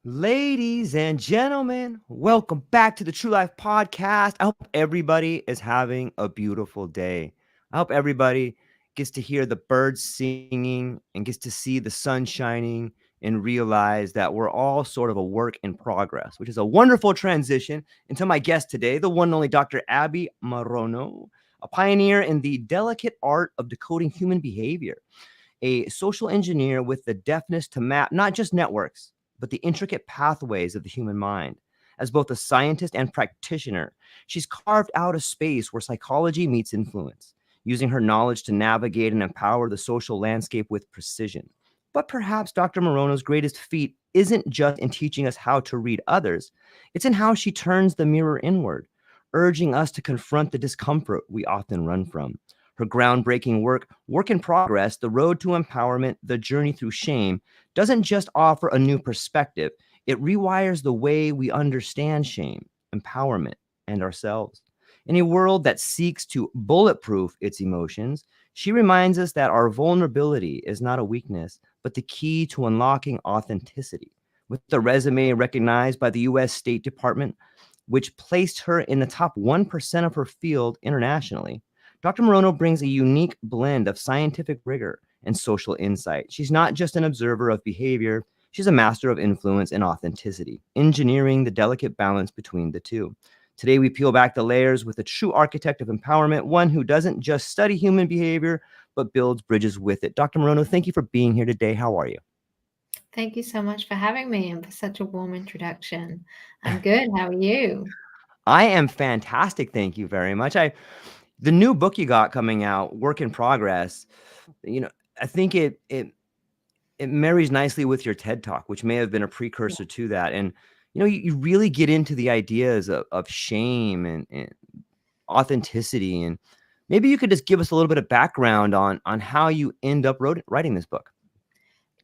Ladies and gentlemen, welcome back to the True Life Podcast. I hope everybody is having a beautiful day. I hope everybody gets to hear the birds singing and gets to see the sun shining and realize that we're all sort of a work in progress, which is a wonderful transition into my guest today, the one and only Dr. Abbie Maroño, a pioneer in the delicate art of decoding human behavior, a social engineer with the deftness to map not just networks, but the intricate pathways of the human mind. As both a scientist and practitioner, she's carved out a space where psychology meets influence, using her knowledge to navigate and empower the social landscape with precision. But perhaps Dr. Morono's greatest feat isn't just in teaching us how to read others, it's in how she turns the mirror inward, urging us to confront the discomfort we often run from. Her groundbreaking work, Work in Progress, The Road to Empowerment, The Journey Through Shame, doesn't just offer a new perspective, it rewires the way we understand shame, empowerment, and ourselves. In a world that seeks to bulletproof its emotions, she reminds us that our vulnerability is not a weakness, but the key to unlocking authenticity. With a resume recognized by the US State Department, which placed her in the top 1% of her field internationally, Dr. Maroño brings a unique blend of scientific rigor and social insight. She's not just an observer of behavior, she's a master of influence and authenticity, engineering the delicate balance between the two. Today, we peel back the layers with a true architect of empowerment, one who doesn't just study human behavior, but builds bridges with it. Dr. Maroño, thank you for being here today. How are you? Thank you so much for having me and for such a warm introduction. I'm good. How are you? I am fantastic. Thank you very much. The new book you got coming out, Work in Progress, you know, I think it marries nicely with your TED Talk, which may have been a Yeah. precursor to that. And you really get into the ideas of shame and authenticity. And maybe you could just give us a little bit of background on how you end up writing this book.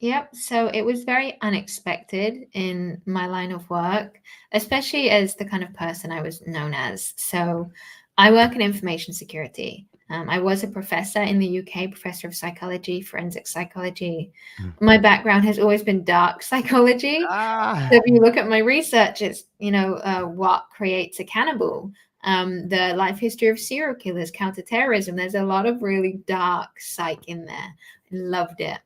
Yep. So it was very unexpected in my line of work, especially as the kind of person I was known as. So I work in information security. I was a professor in the UK, professor of psychology, forensic psychology. Mm. My background has always been dark psychology. Ah, So if you look at my research, it's, what creates a cannibal, the life history of serial killers, counterterrorism. There's a lot of really dark psych in there. I loved it.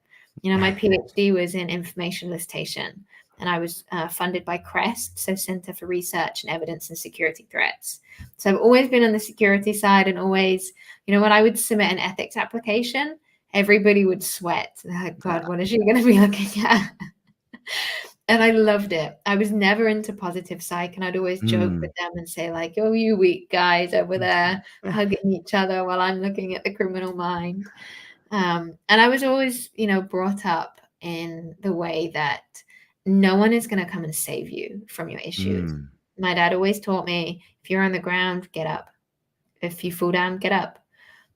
My PhD was in information elicitation, and I was funded by CREST, so Center for Research and Evidence and Security Threats. So I've always been on the security side, and always, when I would submit an ethics application, everybody would sweat. They're like, God, what is she going to be looking at? And I loved it. I was never into positive psych, and I'd always joke mm. with them and say, like, oh, you weak guys over there hugging each other while I'm looking at the criminal mind. And I was always, brought up in the way that no one is going to come and save you from your issues. Mm. My dad always taught me, if you're on the ground, get up. If you fall down, get up.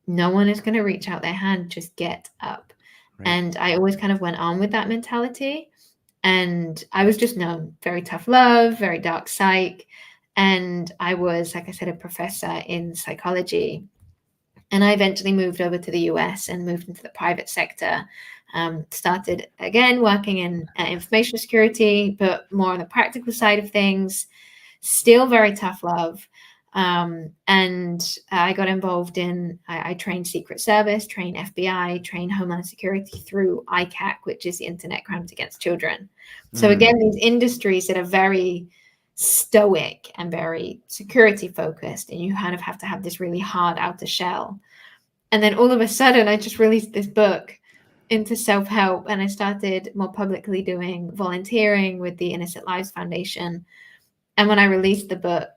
No one is going to reach out their hand, just get up. Right. And I always kind of went on with that mentality. And I was just known very tough love, very dark psych. And I was, like I said, a professor in psychology. And I eventually moved over to the US and moved into the private sector. Started again working in information security, but more on the practical side of things. Still very tough love. And I got involved I trained Secret Service, trained FBI, trained Homeland Security through ICAC, which is the Internet Crimes Against Children. So Mm. again, these industries that are very stoic and very security focused, and you kind of have to have this really hard outer shell. And then all of a sudden, I just released this book into self-help, and I started more publicly doing volunteering with the Innocent Lives Foundation. And when I released the book,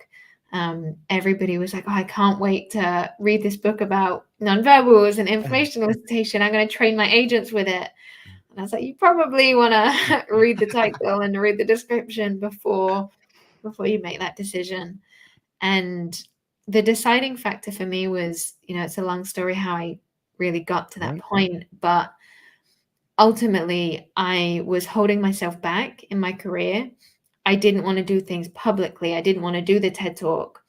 everybody was like, oh, I can't wait to read this book about nonverbals and information elicitation. I'm going to train my agents with it. And I was like, you probably want to read the title and read the description before you make that decision. And the deciding factor for me was, it's a long story how I really got to that Right. point, but ultimately I was holding myself back in my career. I didn't want to do things publicly. I didn't want to do the TED Talk.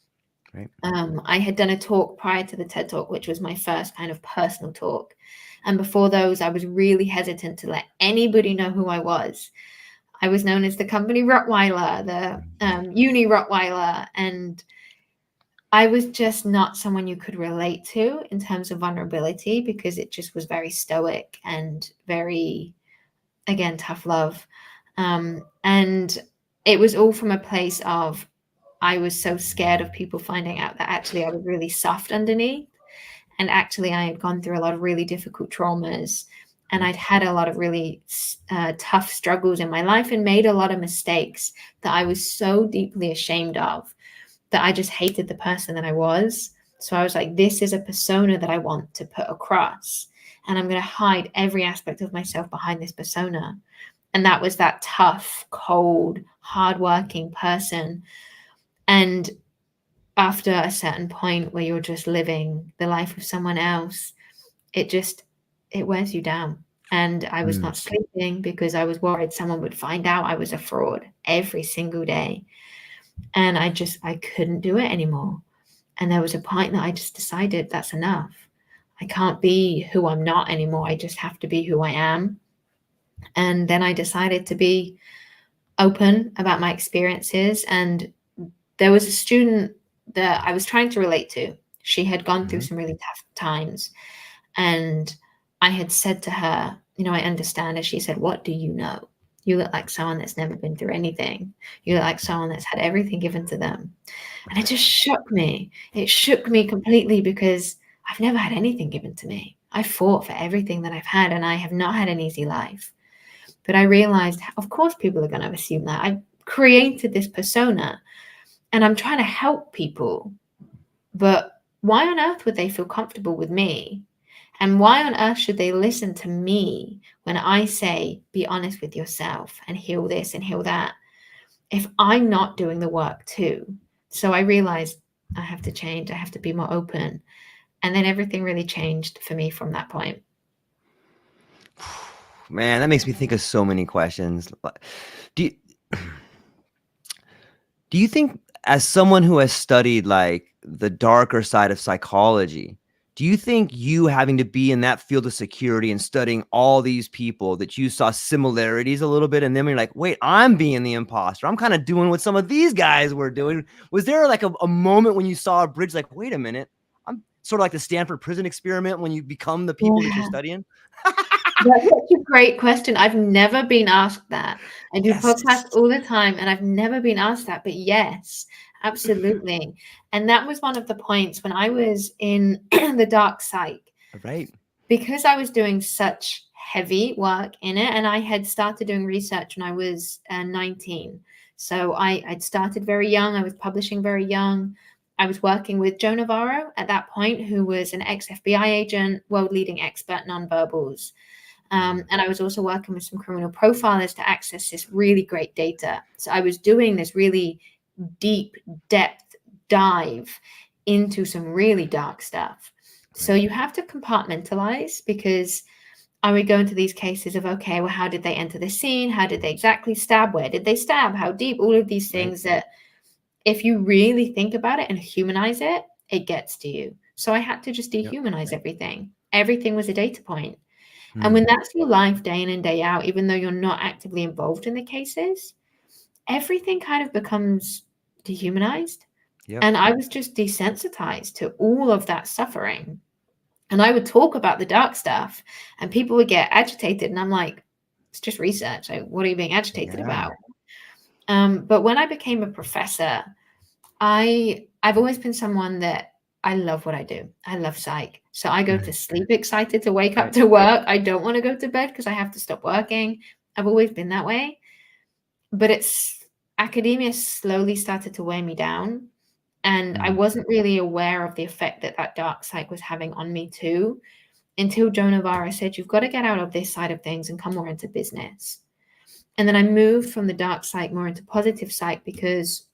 Right. I had done a talk prior to the TED Talk, which was my first kind of personal talk. And before those, I was really hesitant to let anybody know who I was. I was known as the company Rottweiler, the uni Rottweiler, and I was just not someone you could relate to in terms of vulnerability, because it just was very stoic and very, again, tough love. And it was all from a place of, I was so scared of people finding out that actually I was really soft underneath. And actually I had gone through a lot of really difficult traumas, and I'd had a lot of really tough struggles in my life and made a lot of mistakes that I was so deeply ashamed of, that I just hated the person that I was. So I was like, this is a persona that I want to put across, and I'm going to hide every aspect of myself behind this persona. And that was that tough, cold, hardworking person. And after a certain point where you're just living the life of someone else, it wears you down. And I was not sleeping because I was worried someone would find out I was a fraud every single day. And I couldn't do it anymore. And there was a point that I just decided that's enough. I can't be who I'm not anymore. I just have to be who I am. And then I decided to be open about my experiences. And there was a student that I was trying to relate to. She had gone through some really tough times. And I had said to her, I understand. And she said, what do you know? You look like someone that's never been through anything. You look like someone that's had everything given to them. And it just shook me. It shook me completely, because I've never had anything given to me. I fought for everything that I've had, and I have not had an easy life. But I realized, of course, people are going to assume that. I created this persona, and I'm trying to help people. But why on earth would they feel comfortable with me? And why on earth should they listen to me when I say, be honest with yourself and heal this and heal that, if I'm not doing the work too? So I realized I have to change. I have to be more open. And then everything really changed for me from that point. Man, that makes me think of so many questions. Do you think, as someone who has studied like the darker side of psychology, do you think you having to be in that field of security and studying all these people, that you saw similarities a little bit, and then you're like, wait, I'm being the imposter. I'm kind of doing what some of these guys were doing. Was there like a moment when you saw a bridge, like, wait a minute, I'm sort of like the Stanford prison experiment when you become the people that you're studying? That's such a great question. I've never been asked that. I do podcasts all the time, and I've never been asked that. But yes, absolutely. And that was one of the points when I was in the dark psych. Right. Because I was doing such heavy work in it, and I had started doing research when I was 19. So I'd started very young. I was publishing very young. I was working with Joe Navarro at that point, who was an ex-FBI agent, world-leading expert nonverbals. And I was also working with some criminal profilers to access this really great data. So I was doing this really deep depth dive into some really dark stuff. So you have to compartmentalize, because I would go into these cases of, okay, well, how did they enter the scene? How did they exactly stab? Where did they stab? How deep? All of these things that, if you really think about it and humanize it, it gets to you. So I had to just dehumanize everything. Everything was a data point. And when that's your life day in and day out, even though you're not actively involved in the cases, everything kind of becomes dehumanized. And I was just desensitized to all of that suffering. And I would talk about the dark stuff, and people would get agitated. And I'm like, it's just research. Like, what are you being agitated about? But when I became a professor, I've always been someone that I love what I do. I love psych. So I go to sleep excited to wake up to work. I don't want to go to bed because I have to stop working. I've always been that way. But academia slowly started to weigh me down. And I wasn't really aware of the effect that dark psych was having on me too, until Joe Navarro said, you've got to get out of this side of things and come more into business. And then I moved from the dark psych more into positive psych, because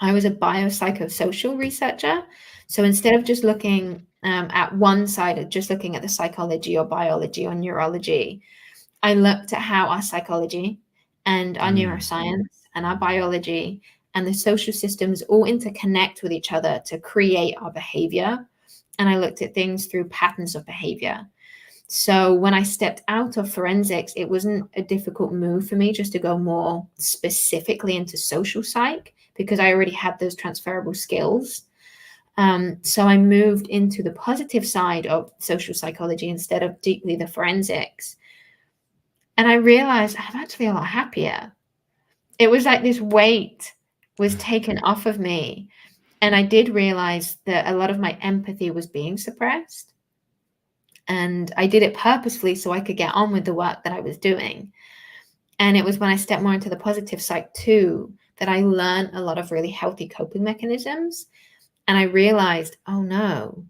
I was a biopsychosocial researcher. So instead of just looking at one side of just looking at the psychology or biology or neurology, I looked at how our psychology and our neuroscience and our biology and the social systems all interconnect with each other to create our behavior. And I looked at things through patterns of behavior. So when I stepped out of forensics, it wasn't a difficult move for me just to go more specifically into social psych, because I already had those transferable skills. So I moved into the positive side of social psychology instead of deeply the forensics. And I realized I'm actually a lot happier. It was like this weight was taken off of me. And I did realize that a lot of my empathy was being suppressed. And I did it purposefully so I could get on with the work that I was doing. And it was when I stepped more into the positive side too that I learned a lot of really healthy coping mechanisms. And I realized, oh no,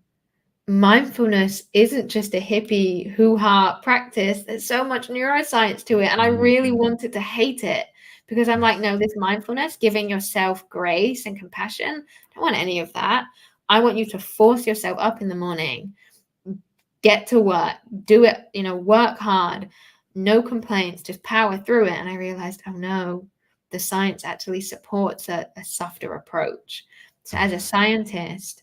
mindfulness isn't just a hippie hoo-ha practice. There's so much neuroscience to it. And I really wanted to hate it because I'm like, no, this mindfulness, giving yourself grace and compassion, I don't want any of that. I want you to force yourself up in the morning, get to work, do it, work hard, no complaints, just power through it. And I realized, oh no, the science actually supports a softer approach. So as a scientist,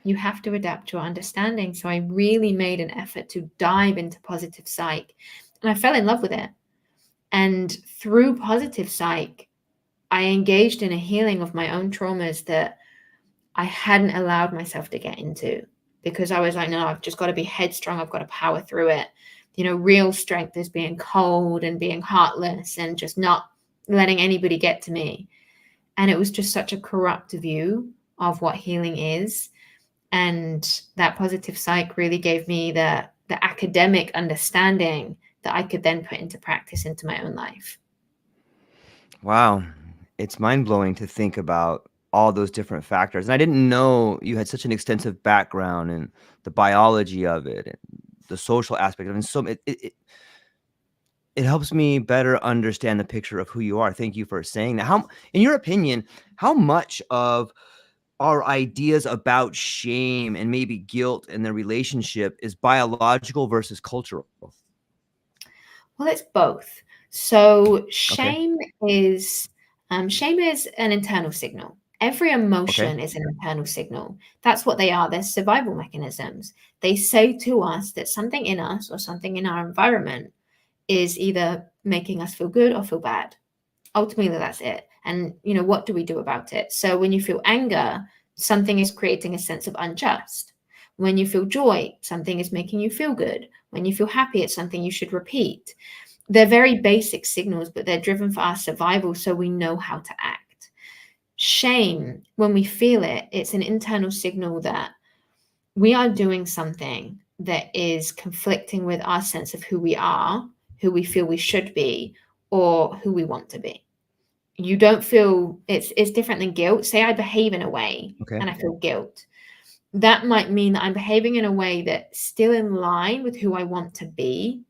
you have to adapt your understanding. So I really made an effort to dive into positive psych, and I fell in love with it. And through positive psych, I engaged in a healing of my own traumas that I hadn't allowed myself to get into, because I was like, no, I've just got to be headstrong. I've got to power through it. Real strength is being cold and being heartless and just not letting anybody get to me. And it was just such a corrupt view of what healing is. And that positive psych really gave me the academic understanding that I could then put into practice into my own life. Wow. It's mind-blowing to think about all those different factors. And I didn't know you had such an extensive background in the biology of it and the social aspect of it. And so it helps me better understand the picture of who you are. Thank you for saying that. How, in your opinion, how much of our ideas about shame and maybe guilt and their relationship is biological versus cultural? Well, it's both. So Okay. shame is an internal signal. Every emotion is an internal signal. That's what they are. They're survival mechanisms. They say to us that something in us or something in our environment is either making us feel good or feel bad. Ultimately, that's it. And, what do we do about it? So when you feel anger, something is creating a sense of unjust. When you feel joy, something is making you feel good. When you feel happy, it's something you should repeat. They're very basic signals, but they're driven for our survival, so we know how to act. Shame, when we feel it, it's an internal signal that we are doing something that is conflicting with our sense of who we are, who we feel we should be, or who we want to be. You don't feel it's different than guilt. Say I behave in a way and I feel guilt. That might mean that I'm behaving in a way that's still in line with who I want to be,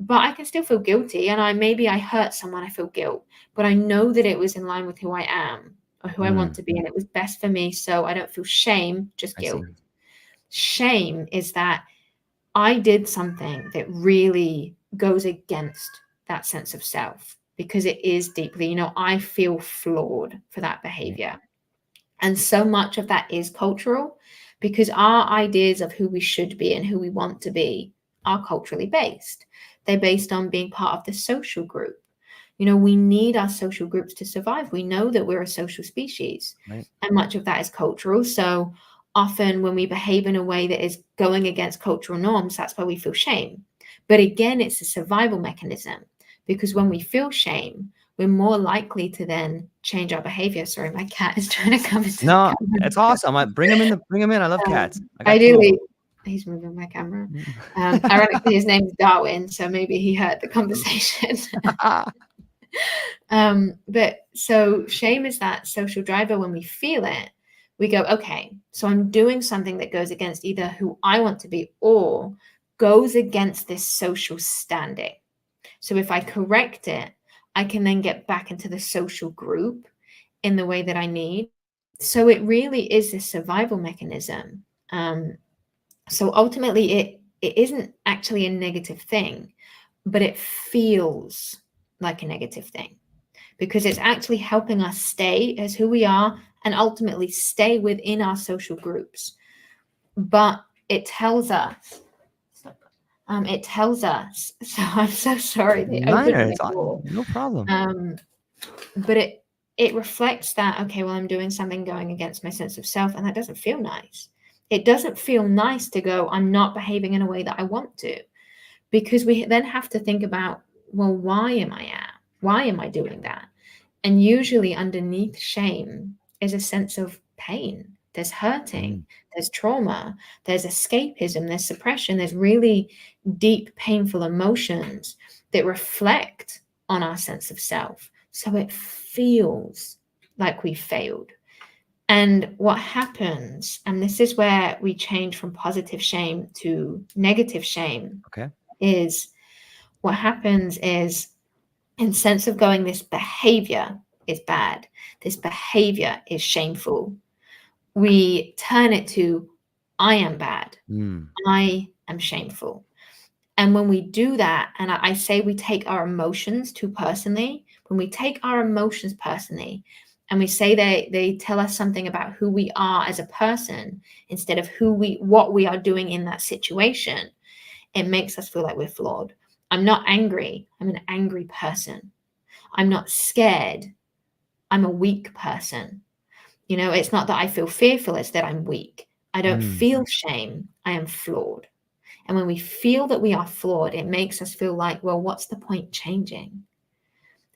but I can still feel guilty. And maybe I hurt someone, I feel guilt, but I know that it was in line with who I am or who I want to be, and it was best for me. So I don't feel shame, just guilt. Shame is that I did something that really goes against that sense of self, because it is deeply, I feel flawed for that behavior. And so much of that is cultural, because our ideas of who we should be and who we want to be are culturally based. They're based on being part of the social group. We need our social groups to survive. We know that we're a social species, and much of that is cultural. So often when we behave in a way that is going against cultural norms, that's why we feel shame. But again, it's a survival mechanism, because when we feel shame, we're more likely to then change our behavior. Sorry, my cat is trying to come into the camera. That's awesome. Bring him in. Bring him in. I love cats. Ideally, he's moving my camera. Ironically, his name is Darwin, so maybe he heard the conversation. But so shame is that social driver. When we feel it, we go, okay, so I'm doing something that goes against either who I want to be or goes against this social standing. So if I correct it, I can then get back into the social group in the way that I need. So it really is a survival mechanism. So ultimately, it isn't actually a negative thing, but it feels like a negative thing, because it's actually helping us stay as who we are and ultimately stay within our social groups. But it tells us, It tells us. So I'm so sorry they Neither. opened my It's door. no problem. But it reflects that, okay, well, I'm doing something going against my sense of self, and that doesn't feel nice. It doesn't feel nice to go, I'm not behaving in a way that I want to, because we then have to think about, well, why am I doing that? And usually underneath shame is a sense of pain. There's hurting, there's trauma, there's escapism, there's suppression, there's really deep, painful emotions that reflect on our sense of self. So it feels like we failed. And what happens, and this is where we change from positive shame to negative shame, Okay. is what happens is, in sense of going, this behavior is bad, this behavior is shameful, we turn it to, I am bad, I am shameful. And when we do that, and I say we take our emotions too personally, when we take our emotions personally and we say they tell us something about who we are as a person instead of what we are doing in that situation, it makes us feel like we're flawed. I'm not angry, I'm an angry person. I'm not scared, I'm a weak person. It's not that I feel fearful, it's that I'm weak. I don't feel shame, I am flawed. And when we feel that we are flawed, it makes us feel like, well, what's the point changing?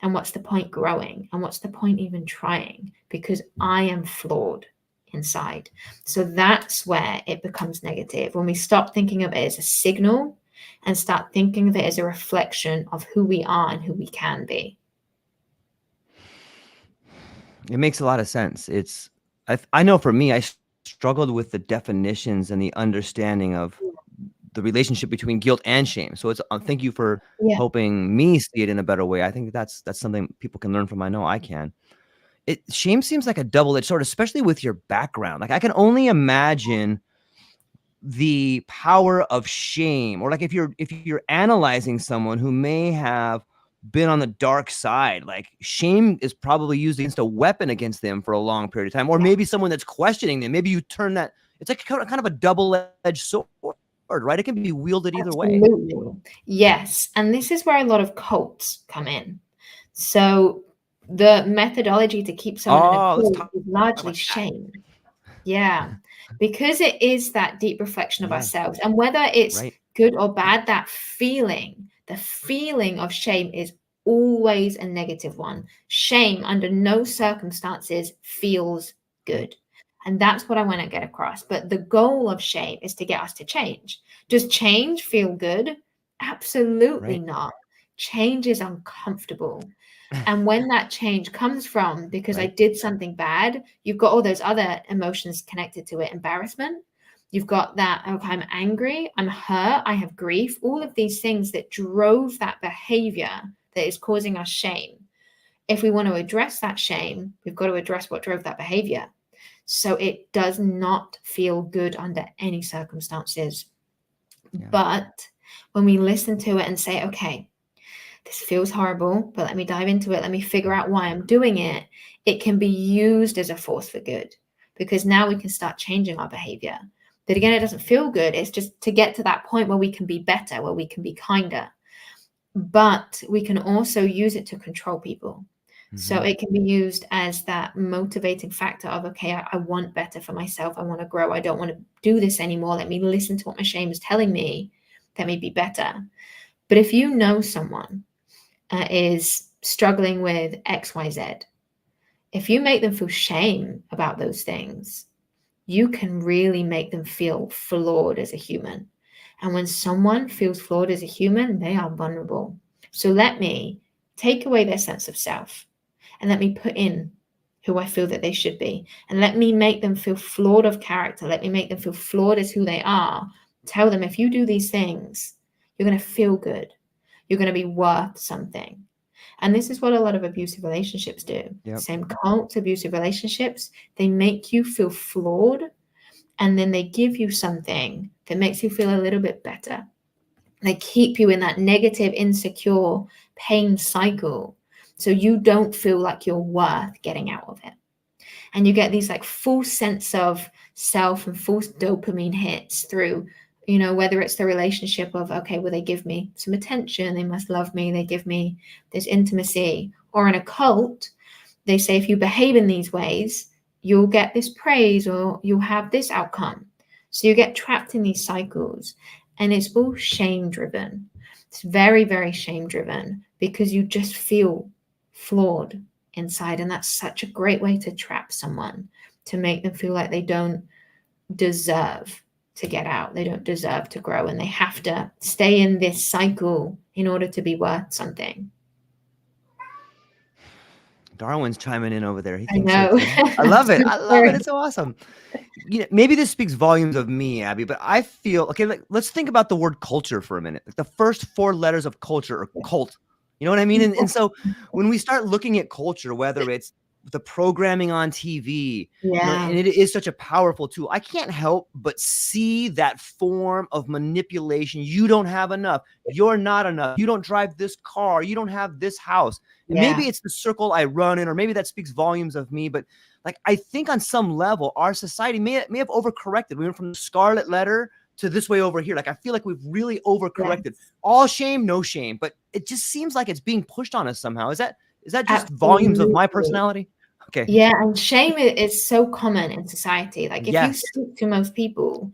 And what's the point growing? And what's the point even trying? Because I am flawed inside. So that's where it becomes negative. When we stop thinking of it as a signal and start thinking of it as a reflection of who we are and who we can be. It makes a lot of sense. I know for me, I struggled with the definitions and the understanding of the relationship between guilt and shame. So thank you for Yeah. helping me see it in a better way. I think that's something people can learn from. I know I can. Shame seems like a double-edged sword, especially with your background. Like I can only imagine the power of shame, or like if you're analyzing someone who may have been on the dark side, like shame is probably used against a weapon against them for a long period of time, or maybe someone that's questioning them, maybe you turn that, it's like kind of a double-edged sword, right? It can be wielded either way. Absolutely. Yes. And this is where a lot of cults come in. So the methodology to keep someone in a Let's cult talk is largely about that. shame. Yeah. Because it is that deep reflection of Yeah, ourselves. And whether it's right. good or bad, the feeling of shame is always a negative one. Shame under no circumstances feels good. And that's what I want to get across. But the goal of shame is to get us to change. Does change feel good? Absolutely Right. not. Change is uncomfortable. And when that change comes from, because I Right. did something bad, you've got all those other emotions connected to it. Embarrassment. You've got that, okay, I'm angry, I'm hurt, I have grief, all of these things that drove that behavior that is causing us shame. If we want to address that shame, we've got to address what drove that behavior. So it does not feel good under any circumstances. Yeah. But when we listen to it and say, okay, this feels horrible, but let me dive into it. Let me figure out why I'm doing it. It can be used as a force for good, because now we can start changing our behavior. But again, it doesn't feel good. It's just to get to that point where we can be better, where we can be kinder. But we can also use it to control people. So it can be used as that motivating factor of, okay, I want better for myself. I want to grow. I don't want to do this anymore. Let me listen to what my shame is telling me. Let me be better. But if you know someone is struggling with XYZ, if you make them feel shame about those things, you can really make them feel flawed as a human. And when someone feels flawed as a human, they are vulnerable. So let me take away their sense of self and let me put in who I feel that they should be. And let me make them feel flawed of character. Let me make them feel flawed as who they are. Tell them, if you do these things, you're going to feel good. You're going to be worth something. And this is what a lot of abusive relationships do. Yep. Same cult, abusive relationships, they make you feel flawed, and then they give you something that makes you feel a little bit better. They keep you in that negative, insecure pain cycle, so you don't feel like you're worth getting out of it. And you get these like false sense of self and false dopamine hits through You know, whether it's the relationship of, okay, well, they give me some attention, they must love me, they give me this intimacy. Or in a cult, they say if you behave in these ways, you'll get this praise or you'll have this outcome. So you get trapped in these cycles, and it's all shame driven. It's very, very shame driven because you just feel flawed inside. And that's such a great way to trap someone, to make them feel like they don't deserve to get out. They don't deserve to grow, and they have to stay in this cycle in order to be worth something. Darwin's chiming in over there. He I thinks so know. too. I love it. I love it. It's so awesome. You know, maybe this speaks volumes of me, Abbie, but I feel okay. Like, let's think about the word culture for a minute. Like, the first 4 letters of culture are cult. You know what I mean? And so when we start looking at culture, whether it's the programming on TV, you know, Yeah. and it is such a powerful tool, I can't help but see that form of manipulation. You don't have enough. You're not enough. You don't drive this car. You don't have this house. And maybe it's the circle I run in, or maybe that speaks volumes of me. But like, I think on some level, our society may have overcorrected. We went from the scarlet letter to this way over here. Like, I feel like we've really overcorrected. Yes. All shame, no shame. But it just seems like it's being pushed on us somehow. Is that just volumes of my personality? Okay. Yeah, and shame is so common in society. Like, if you Yes. speak to most people,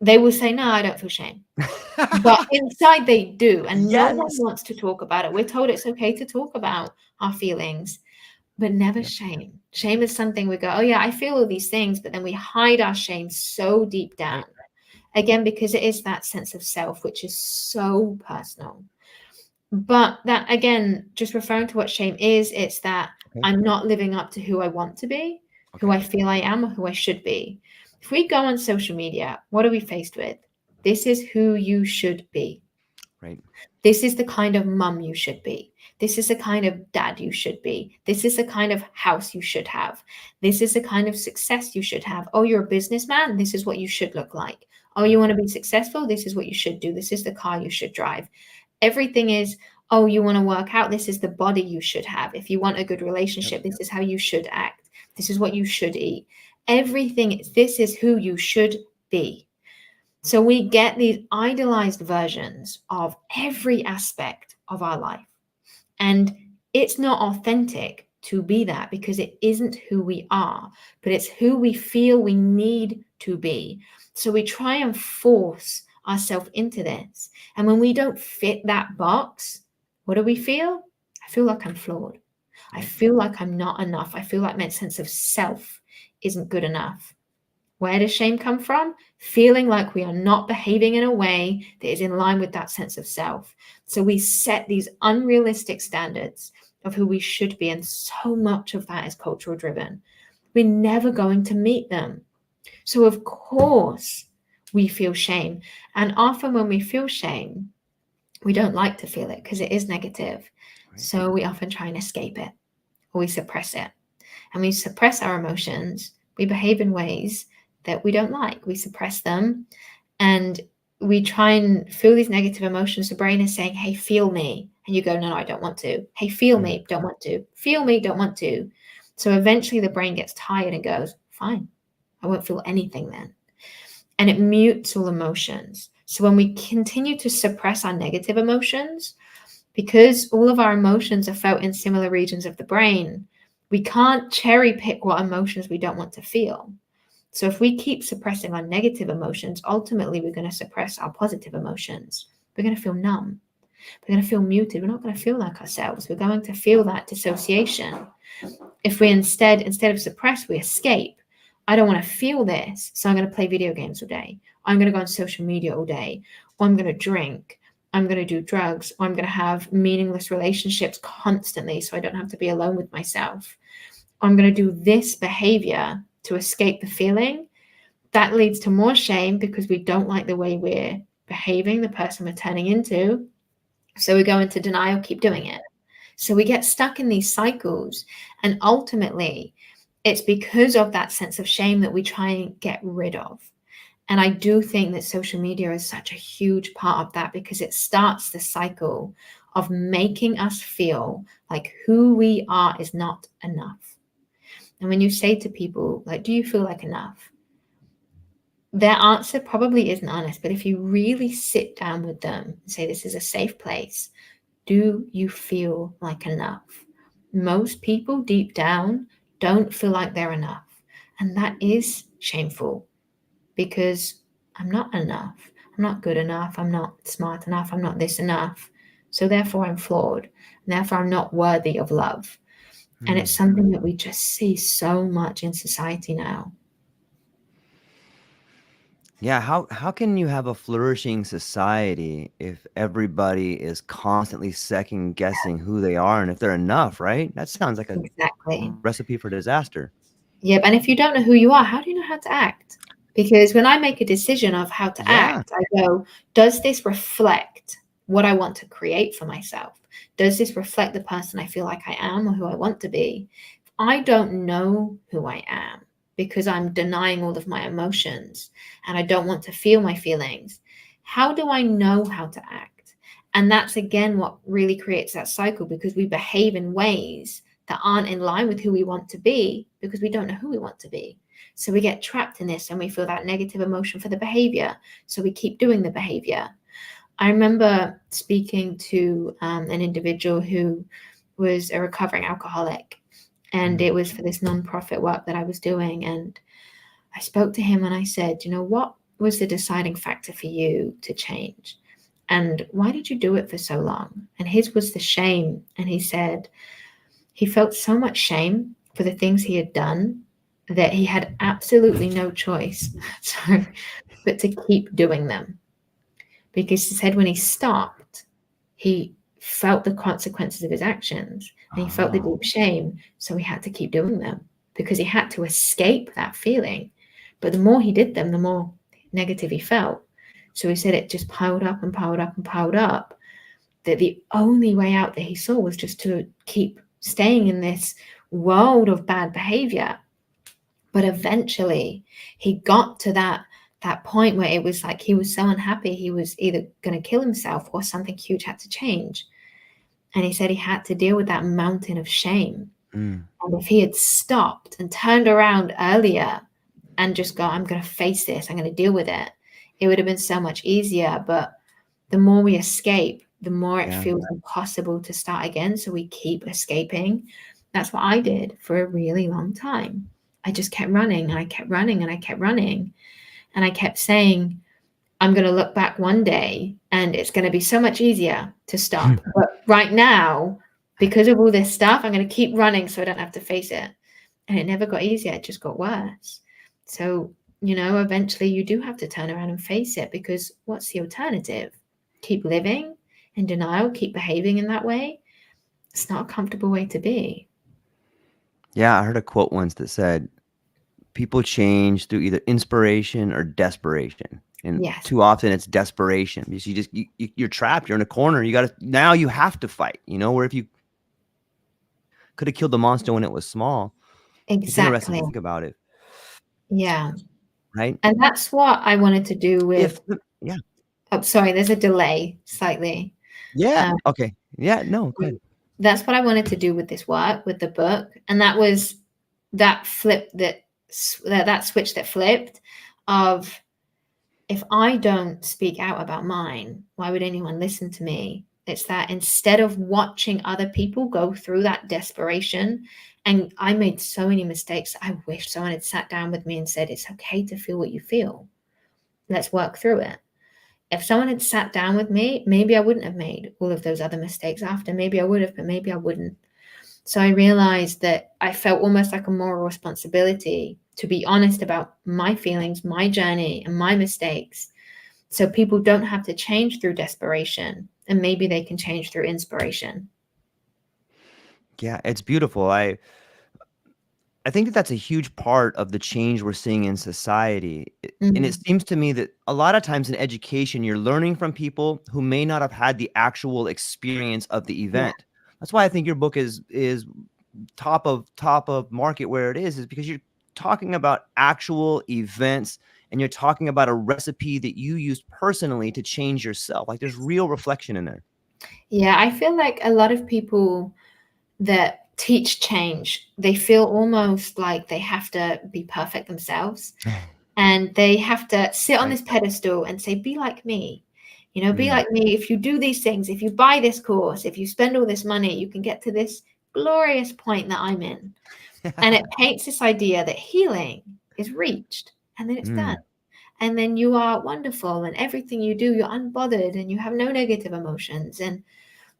they will say, no, I don't feel shame. But inside they do, and no one Yes. wants to talk about it. We're told it's okay to talk about our feelings, but never Yep. shame. Shame is something we go, oh yeah, I feel all these things, but then we hide our shame so deep down. Again, because it is that sense of self, which is so personal. But that, again, just referring to what shame is, it's that I'm not living up to who I want to be, who I feel I am, or who I should be. If we go on social media, what are we faced with? This is who you should be. Right. This is the kind of mum you should be. This is the kind of dad you should be. This is the kind of house you should have. This is the kind of success you should have. Oh, you're a businessman. This is what you should look like. Oh, you want to be successful. This is what you should do. This is the car you should drive. Everything is, oh, you want to work out. This is the body you should have. If you want a good relationship, this is how you should act. This is what you should eat. Everything, this is who you should be. So we get these idealized versions of every aspect of our life. And it's not authentic to be that, because it isn't who we are, but it's who we feel we need to be. So we try and force ourselves into this. And when we don't fit that box, what do we feel? I feel like I'm flawed. I feel like I'm not enough. I feel like my sense of self isn't good enough. Where does shame come from? Feeling like we are not behaving in a way that is in line with that sense of self. So we set these unrealistic standards of who we should be, and so much of that is cultural driven. We're never going to meet them. So of course we feel shame. And often when we feel shame, we don't like to feel it because it is negative. So we often try and escape it, or we suppress it. And we suppress our emotions. We behave in ways that we don't like. We suppress them, and we try and feel these negative emotions. The brain is saying, hey, feel me. And you go, no, I don't want to. Hey, feel me, don't want to. Feel me, don't want to. So eventually the brain gets tired and goes, fine, I won't feel anything then. And it mutes all emotions. So when we continue to suppress our negative emotions, because all of our emotions are felt in similar regions of the brain, we can't cherry pick what emotions we don't want to feel. So if we keep suppressing our negative emotions, ultimately we're going to suppress our positive emotions. We're going to feel numb. We're going to feel muted. We're not going to feel like ourselves. We're going to feel that dissociation. If we instead of suppress, we escape. I don't want to feel this, so I'm going to play video games all day. I'm going to go on social media all day. Or I'm going to drink. I'm going to do drugs. Or I'm going to have meaningless relationships constantly so I don't have to be alone with myself. Or I'm going to do this behavior to escape the feeling. That leads to more shame because we don't like the way we're behaving, the person we're turning into. So we go into denial, keep doing it. So we get stuck in these cycles. And ultimately, it's because of that sense of shame that we try and get rid of. And I do think that social media is such a huge part of that, because it starts the cycle of making us feel like who we are is not enough. And when you say to people, like, do you feel like enough? their answer probably isn't honest, but if you really sit down with them and say, this is a safe place, do you feel like enough? Most people deep down don't feel like they're enough. And that is shameful, because I'm not enough. I'm not good enough. I'm not smart enough. I'm not this enough. So therefore I'm flawed. And therefore I'm not worthy of love. And it's something that we just see so much in society now. Yeah, how can you have a flourishing society if everybody is constantly second guessing who they are and if they're enough, right? That sounds like a Exactly. recipe for disaster. Yep. And if you don't know who you are, how do you know how to act? Because when I make a decision of how to Yeah. act, I go, does this reflect what I want to create for myself? Does this reflect the person I feel like I am or who I want to be? If I don't know who I am because I'm denying all of my emotions and I don't want to feel my feelings, how do I know how to act? And that's again what really creates that cycle, because we behave in ways that aren't in line with who we want to be because we don't know who we want to be. So we get trapped in this and we feel that negative emotion for the behavior. So we keep doing the behavior. I remember speaking to an individual who was a recovering alcoholic, and it was for this nonprofit work that I was doing. And I spoke to him and I said, what was the deciding factor for you to change? And why did you do it for so long? And his was the shame. And he said he felt so much shame for the things he had done that he had absolutely no choice but to keep doing them. Because he said when he stopped, he felt the consequences of his actions and he felt the deep shame. So he had to keep doing them because he had to escape that feeling. But the more he did them, the more negative he felt. So he said it just piled up and piled up and piled up, that the only way out that he saw was just to keep staying in this world of bad behavior. But eventually he got to that point where it was like he was so unhappy he was either going to kill himself or something huge had to change. And he said he had to deal with that mountain of shame. And if he had stopped and turned around earlier and just go, I'm going to face this, I'm going to deal with it, it would have been so much easier. But the more we escape, the more it feels impossible to start again. So we keep escaping. That's what I did for a really long time. I just kept running and I kept running and I kept running. And I kept saying, I'm going to look back one day and it's going to be so much easier to stop. But right now, because of all this stuff, I'm going to keep running so I don't have to face it. And it never got easier. It just got worse. So, eventually you do have to turn around and face it, because what's the alternative? Keep living in denial, keep behaving in that way? It's not a comfortable way to be. Yeah, I heard a quote once that said, people change through either inspiration or desperation. And Yes, too often it's desperation because you're trapped. You're in a corner. Now you have to fight, where if you could have killed the monster when it was small. It's interesting exactly. to think about it, Yeah. right? And that's what I wanted to do with, Yeah. oh, sorry, there's a delay slightly. Yeah. Um, Okay. Yeah. No, go ahead. that's what I wanted to do with this work, with the book. And that was that flip, that switch that flipped of, if I don't speak out about mine, why would anyone listen to me? It's that instead of watching other people go through that desperation, and I made so many mistakes. I wish someone had sat down with me and said, it's okay to feel what you feel. Let's work through it. If someone had sat down with me, maybe I wouldn't have made all of those other mistakes after. Maybe I would have, but maybe I wouldn't. So I realized that I felt almost like a moral responsibility to be honest about my feelings, my journey, and my mistakes, so people don't have to change through desperation, and maybe they can change through inspiration. Yeah, it's beautiful. I think that that's a huge part of the change we're seeing in society. And it seems to me that a lot of times in education, you're learning from people who may not have had the actual experience of the Yeah, event. That's why I think your book is top of market where it is because you're talking about actual events and you're talking about a recipe that you used personally to change yourself. Like there's real reflection in there. yeah. I feel like a lot of people that teach change, they feel almost like they have to be perfect themselves. and they have to sit on Right. this pedestal and say, be like me, be Mm. like me. If you do these things, if you buy this course, if you spend all this money, you can get to this glorious point that I'm in. And it paints this idea that healing is reached and then it's done. Mm. And then you are wonderful, and everything you do, you're unbothered and you have no negative emotions. And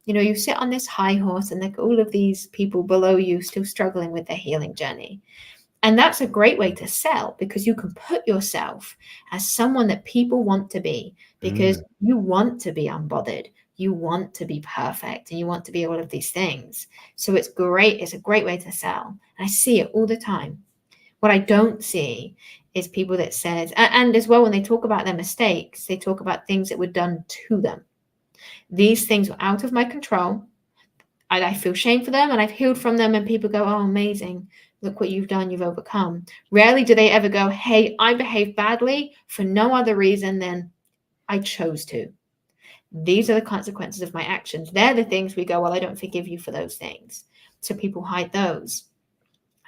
you sit on this high horse, and like all of these people below you still struggling with their healing journey. And that's a great way to sell, because you can put yourself as someone that people want to be, because Mm. you want to be unbothered, you want to be perfect, and you want to be all of these things. So it's great. It's a great way to sell. And I see it all the time. What I don't see is people that says, and as well, when they talk about their mistakes, they talk about things that were done to them. These things were out of my control. I feel shame for them, and I've healed from them, and people go, oh, amazing. Look what you've done. You've overcome. Rarely do they ever go, hey, I behaved badly for no other reason than I chose to. These are the consequences of my actions. They're the things we go, well, I don't forgive you for those things. So people hide those.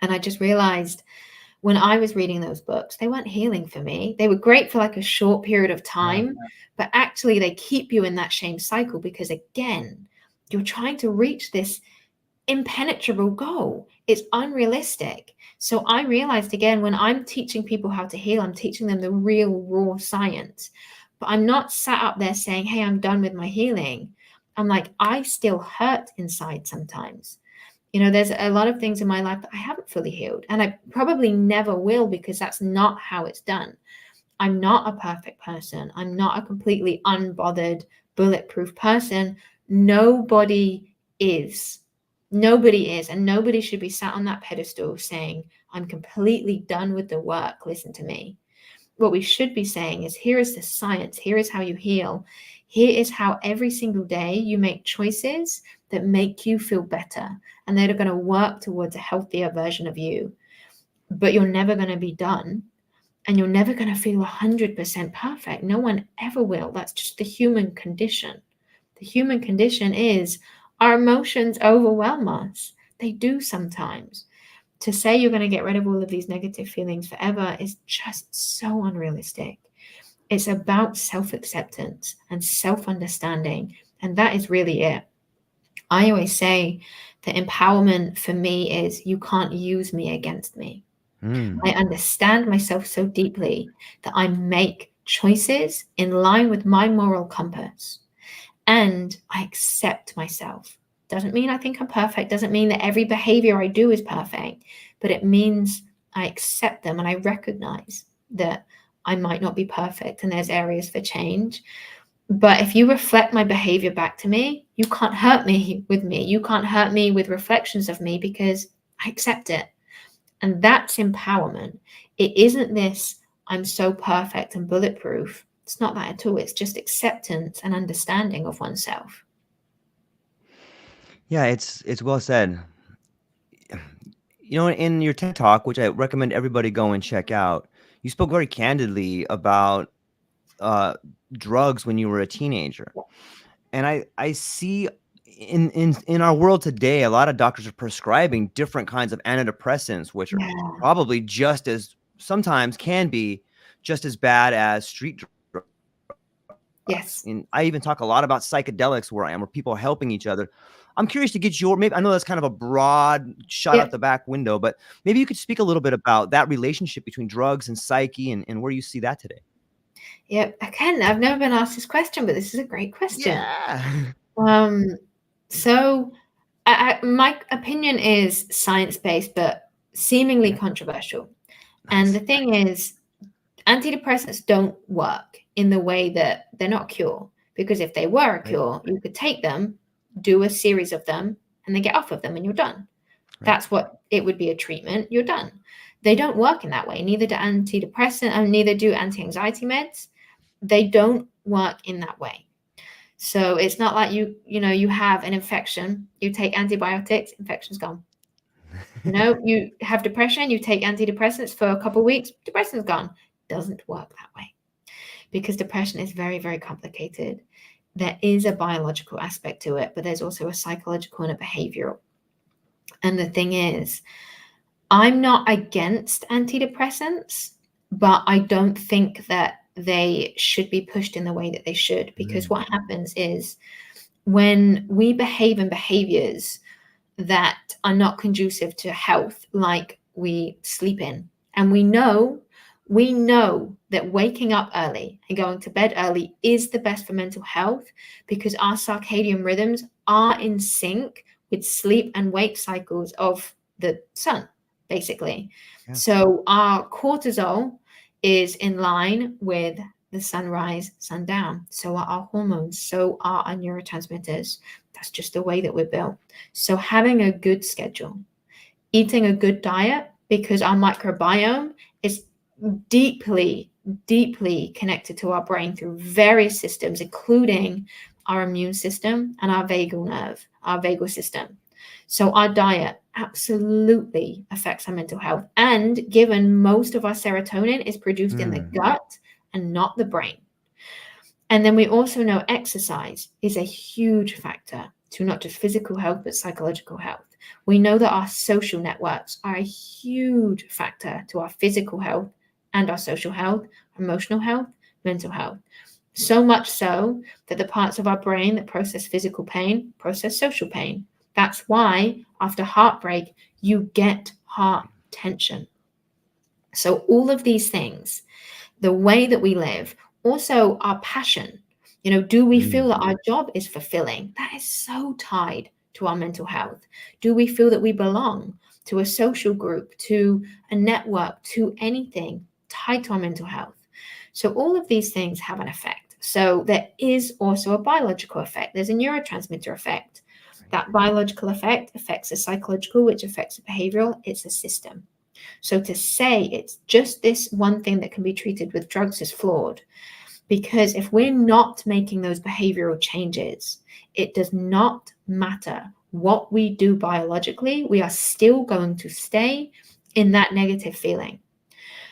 And I just realized when I was reading those books, they weren't healing for me. They were great for like a short period of time, but actually they keep you in that shame cycle, because again, you're trying to reach this impenetrable goal. It's unrealistic. So I realized, again, when I'm teaching people how to heal, I'm teaching them the real raw science. But I'm not sat up there saying, hey, I'm done with my healing. I'm like, I still hurt inside sometimes. There's a lot of things in my life that I haven't fully healed, and I probably never will, because that's not how it's done. I'm not a perfect person. I'm not a completely unbothered, bulletproof person. Nobody is. Nobody is. And nobody should be sat on that pedestal saying, I'm completely done with the work. Listen to me. What we should be saying is, here is the science. Here is how you heal. Here is how every single day you make choices that make you feel better, and they're going to work towards a healthier version of you. But you're never going to be done, and you're never going to feel 100% perfect. No one ever will. That's just the human condition. The human condition is our emotions overwhelm us. They do sometimes. To say you're going to get rid of all of these negative feelings forever is just so unrealistic. It's about self-acceptance and self-understanding, and that is really it. I always say that empowerment for me is, you can't use me against me. I understand myself so deeply that I make choices in line with my moral compass, and I accept myself. Doesn't mean I think I'm perfect, doesn't mean that every behavior I do is perfect, but it means I accept them, and I recognize that I might not be perfect and there's areas for change. But if you reflect my behavior back to me, you can't hurt me with me. You can't hurt me with reflections of me, because I accept it. And that's empowerment. It isn't this, I'm so perfect and bulletproof. It's not that at all. It's just acceptance and understanding of oneself. Yeah, it's well said. In your TED Talk, which I recommend everybody go and check out, you spoke very candidly about drugs when you were a teenager. And I see in our world today, a lot of doctors are prescribing different kinds of antidepressants, which are Yeah. probably just as, sometimes can be just as bad as street drugs. Yes. And I even talk a lot about psychedelics where I am, where people are helping each other. I'm curious to get maybe, I know that's kind of a broad shot out Yep. the back window, but maybe you could speak a little bit about that relationship between drugs and psyche, and where you see that today. Yep. Again, I've never been asked this question, but this is a great question. Yeah. So my opinion is science-based, but seemingly controversial. And Nice. the thing is, antidepressants don't work in the way that they're not a cure. Because if they were a Right. cure, you could take them, do a series of them, and then get off of them, and you're done. Right. That's what it would be, a treatment. You're done. They don't work in that way. Neither do antidepressant, and neither do anti-anxiety meds. They don't work in that way. So it's not like you have an infection, you take antibiotics, infection's gone. You have depression, you take antidepressants for a couple of weeks, depression's gone. Doesn't work that way, because depression is very, very complicated. There is a biological aspect to it, but there's also a psychological and a behavioral. And the thing is, I'm not against antidepressants. but I don't think that they should be pushed in the way that they should, because what happens is when we behave in behaviors that are not conducive to health, like we sleep in, and we know that waking up early and going to bed early is the best for mental health, because our circadian rhythms are in sync with sleep and wake cycles of the sun, basically. Yeah. So our cortisol is in line with the sunrise, sundown. So are our hormones, so are our neurotransmitters. That's just the way that we're built. So having a good schedule, eating a good diet, because our microbiome is deeply, deeply connected to our brain through various systems, including our immune system and our vagal nerve, our vagal system. So our diet absolutely affects our mental health. And given most of our serotonin is produced in the gut and not the brain. And then we also know exercise is a huge factor to not just physical health, but psychological health. We know that our social networks are a huge factor to our physical health and our social health, emotional health, mental health. So much so that the parts of our brain that process physical pain process social pain. That's why after heartbreak, you get heart tension. So all of these things, the way that we live, also our passion, do we feel that our job is fulfilling? That is so tied to our mental health. Do we feel that we belong to a social group, to a network, to anything tied to our mental health? So all of these things have an effect. So there is also a biological effect. There's a neurotransmitter effect. That biological effect affects the psychological, which affects the behavioral. It's a system. So to say it's just this one thing that can be treated with drugs is flawed, because if we're not making those behavioral changes, it does not matter what we do biologically, we are still going to stay in that negative feeling.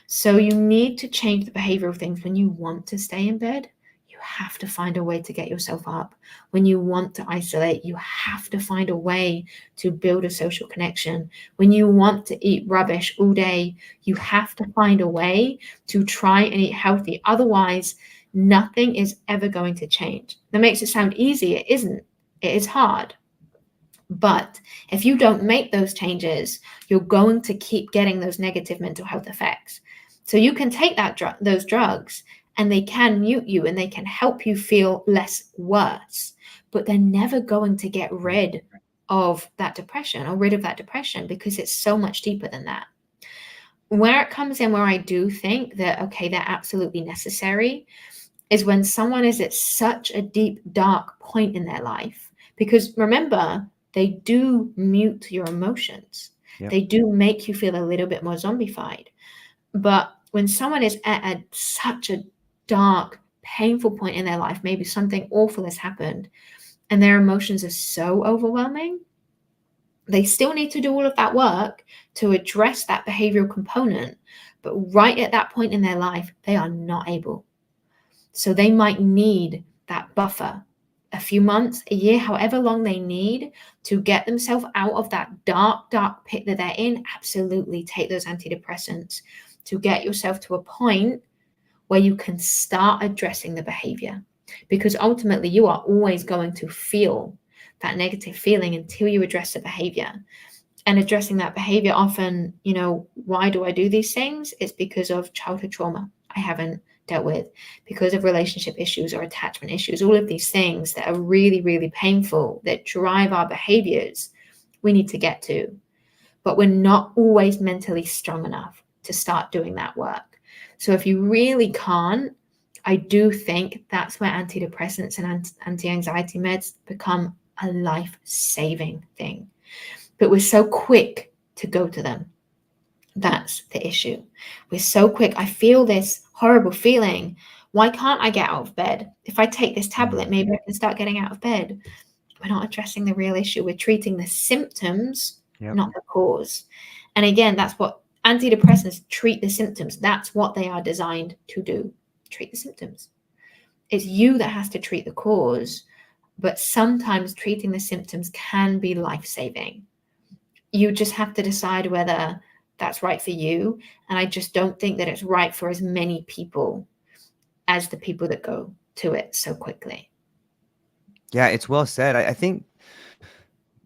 So you need to change the behavioral things. When you want to stay in bed, you have to find a way to get yourself up. When you want to isolate, you have to find a way to build a social connection. When you want to eat rubbish all day, you have to find a way to try and eat healthy. Otherwise, nothing is ever going to change. That makes it sound easy. It isn't. It is hard. But if you don't make those changes, you're going to keep getting those negative mental health effects. So you can take those drugs, and they can mute you and they can help you feel less worse, but they're never going to get rid of that depression because it's so much deeper than that. Where it comes in, where I do think that, okay, they're absolutely necessary, is when someone is at such a deep, dark point in their life. Because remember, they do mute your emotions. Yep. They do make you feel a little bit more zombified. But when someone is at such a dark, painful point in their life, maybe something awful has happened, and their emotions are so overwhelming, they still need to do all of that work to address that behavioral component. But right at that point in their life, they are not able. So they might need that buffer, a few months, a year, however long they need to get themselves out of that dark, dark pit that they're in. Absolutely take those antidepressants to get yourself to a point where you can start addressing the behavior. Because ultimately, you are always going to feel that negative feeling until you address the behavior. And addressing that behavior often, why do I do these things? It's because of childhood trauma I haven't dealt with, because of relationship issues or attachment issues, all of these things that are really, really painful, that drive our behaviors, we need to get to. But we're not always mentally strong enough to start doing that work. So if you really can't, I do think that's where antidepressants and anti-anxiety meds become a life-saving thing. But we're so quick to go to them. That's the issue. We're so quick. I feel this horrible feeling. Why can't I get out of bed? If I take this tablet, maybe I can start getting out of bed. We're not addressing the real issue. We're treating the symptoms, not the cause. And again, that's what antidepressants treat, the symptoms. That's what they are designed to do. Treat the symptoms. It's you that has to treat the cause, but sometimes treating the symptoms can be life-saving. You just have to decide whether that's right for you. And I just don't think that it's right for as many people as the people that go to it so quickly. Yeah, it's well said. I think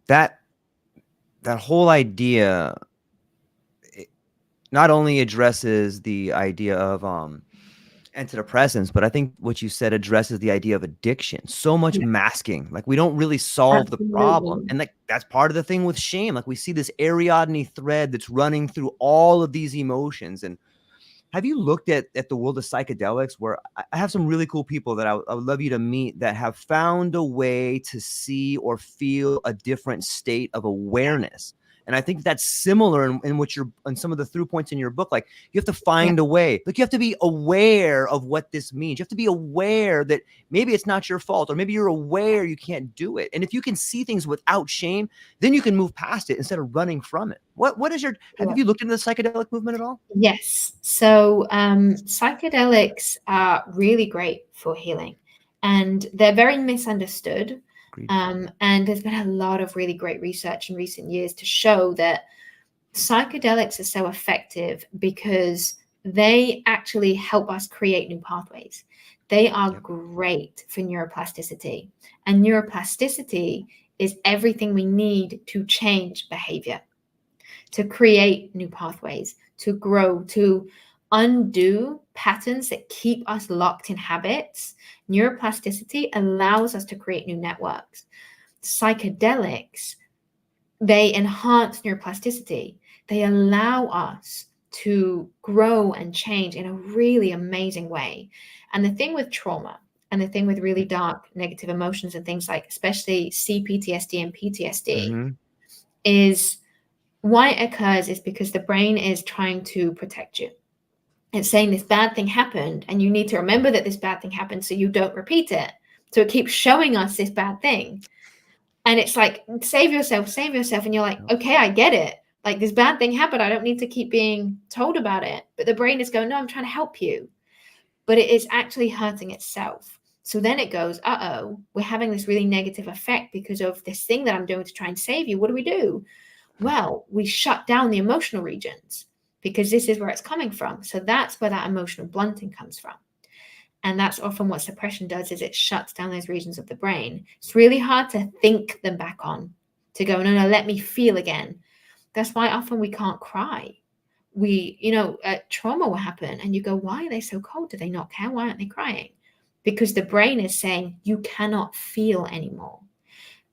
that that whole idea not only addresses the idea of antidepressants, but I think what you said addresses the idea of addiction. So much Yeah, masking, like we don't really solve the problem, absolutely. and like that's part of the thing with shame. Like we see this Ariadne thread that's running through all of these emotions. And have you looked at the world of psychedelics, where I have some really cool people that I would love you to meet that have found a way to see or feel a different state of awareness? And I think that's similar in what you're in some of the through points in your book. Like you have to Yeah, find a way. Like you have to be aware of what this means. You have to be aware that maybe it's not your fault, or maybe you're aware you can't do it. And if you can see things without shame, then you can move past it instead of running from it. What is your yeah. have you looked into the psychedelic movement at all? Yes. So psychedelics are really great for healing, and they're very misunderstood. Agreed. And there's been a lot of really great research in recent years to show that psychedelics are so effective because they actually help us create new pathways. They are Yep. great for neuroplasticity, and neuroplasticity is everything we need to change behavior, to create new pathways, to grow, to undo patterns that keep us locked in habits. Neuroplasticity allows us to create new networks. Psychedelics, they enhance neuroplasticity. They allow us to grow and change in a really amazing way. And the thing with trauma, and the thing with really dark negative emotions and things like especially CPTSD and PTSD, Mm-hmm. is why it occurs is because the brain is trying to protect you. It's saying this bad thing happened, and you need to remember that this bad thing happened so you don't repeat it. So it keeps showing us this bad thing. And it's like, save yourself, save yourself. And you're like, okay, I get it. Like this bad thing happened. I don't need to keep being told about it. But the brain is going, no, I'm trying to help you. But it is actually hurting itself. So then it goes, uh-oh, we're having this really negative effect because of this thing that I'm doing to try and save you. What do we do? Well, we shut down the emotional regions because this is where it's coming from. So that's where that emotional blunting comes from. And that's often what suppression does, is it shuts down those regions of the brain. It's really hard to think them back on, to go, no, let me feel again. That's why often we can't cry. Trauma will happen and you go, why are they so cold? Do they not care? Why aren't they crying? Because the brain is saying you cannot feel anymore.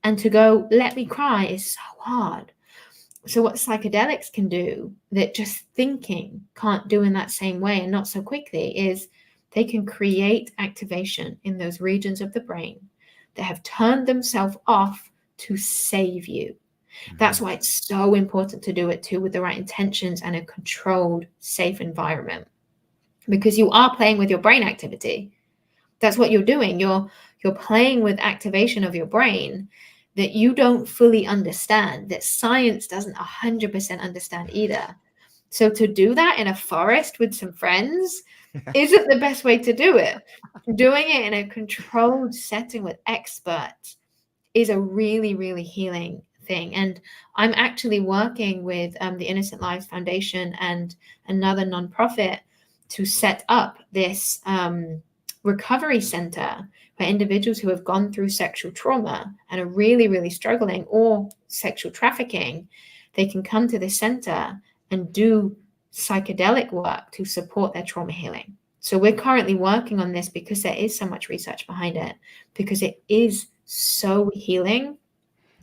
And to go, let me cry is so hard. So what psychedelics can do that just thinking can't do in that same way, and not so quickly, is they can create activation in those regions of the brain that have turned themselves off to save you. That's why it's so important to do it too with the right intentions and a controlled, safe environment, because you are playing with your brain activity. That's what you're doing. You're playing with activation of your brain that you don't fully understand, that science doesn't 100% understand either. So to do that in a forest with some friends isn't the best way to do it. Doing it in a controlled setting with experts is a really, really healing thing. And I'm actually working with the Innocent Lives Foundation and another nonprofit to set up this recovery center for individuals who have gone through sexual trauma and are really, really struggling, or sexual trafficking. They can come to this center and do psychedelic work to support their trauma healing. So we're currently working on this because there is so much research behind it, because it is so healing.